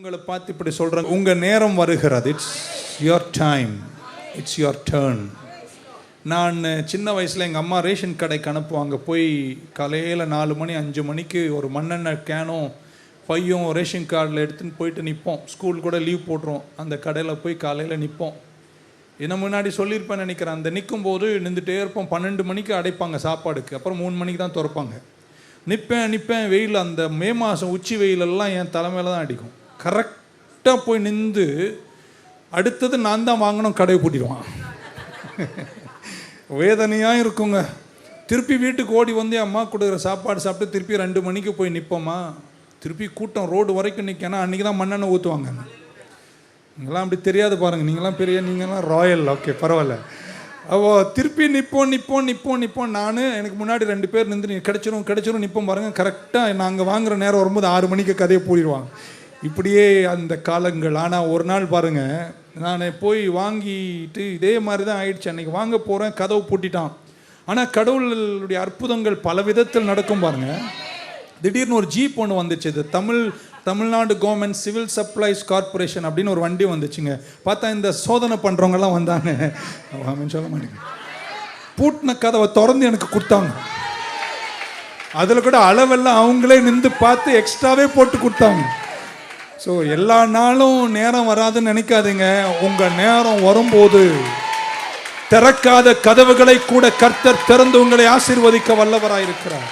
உங்களை பார்த்து இப்படி சொல்றாங்க, உங்க நேரம் வருகிறது, it's your time, it's your turn. நான் சின்ன வயசில் எங்கள் அம்மா ரேஷன் கடைக்கு அனுப்புவாங்க. போய் காலையில் 4 மணி 5 மணிக்கு ஒரு மண்ணெண்ணெய் கேனும் பையும் ரேஷன் கார்டில் எடுத்துன்னு போயிட்டு நிற்போம். ஸ்கூல் கூட லீவ் போட்டுருவோம். அந்த கடையில் போய் காலையில் நிற்போம். என்ன முன்னாடி சொல்லியிருப்பேன்னு நினைக்கிறேன். அந்த நிற்கும் போது நின்றுட்டே இருப்போம். 12 மணிக்கு அடைப்பாங்க சாப்பாடுக்கு, அப்புறம் 3 மணிக்கு தான் திறப்பாங்க. நிற்பேன் வெயில், அந்த மே மாதம் உச்சி வெயிலெல்லாம் என் தலைமையில் தான் அடிக்கும். கரெக்டாக போய் நின்று அடுத்தது நான் தான் வாங்கணும், கடையை பூட்டிடுவான். வேதனையாக இருக்குங்க. திருப்பி வீட்டுக்கு ஓடி வந்து அம்மா கொடுக்குற சாப்பாடு சாப்பிட்டு திருப்பி 2 மணிக்கு போய் நிற்போமா. திருப்பி கூட்டம் ரோடு வரைக்கும் நிற்கனா அன்றைக்கி தான் மண்ணெண்ணெய் ஊற்றுவாங்க. நீங்களாம் அப்படி தெரியாது பாருங்கள், நீங்களாம் ராயல், ஓகே பரவாயில்ல. திருப்பி நிற்போம். நான் எனக்கு முன்னாடி 2 பேர் நின்று கிடைச்சிரும் நிற்போம் பாருங்கள். கரெக்டாக நாங்கள் வாங்குகிற நேரம் வரும்போது 6 மணிக்கு கதையை பூடிடுவாங்க. இப்படியே அந்த காலங்கள். ஆனால் ஒரு நாள் பாருங்கள், நான் போய் வாங்கிட்டு இதே மாதிரி தான் ஆயிடுச்சு. அன்றைக்கி வாங்க போகிறேன், கதவு பூட்டிட்டான். ஆனால் கடவுளுடைய அற்புதங்கள் பல விதத்தில் நடக்கும் பாருங்கள். திடீர்னு ஒரு ஜீப் ஒன்று வந்துச்சு. இது Tamil Nadu government civil supplies corporation அப்படின்னு ஒரு வண்டி வந்துச்சுங்க. பார்த்தா இந்த சோதனை பண்ணுறவங்கெல்லாம் வந்தாங்க. சொல்ல மாட்டேங்க, பூட்டின கதவை திறந்து எனக்கு கொடுத்தாங்க. அதில் கூட அளவெல்லாம் அவங்களே நின்று பார்த்து எக்ஸ்ட்ராவே போட்டு கொடுத்தாங்க. ஸோ எல்லா நாளும் நேரம் வராதுன்னு நினைக்காதீங்க. உங்கள் நேரம் வரும்போது திறக்காத கதவுகளை கூட கர்த்தர் திறந்து உங்களை ஆசீர்வதிக்க வல்லவராயிருக்கிறார்.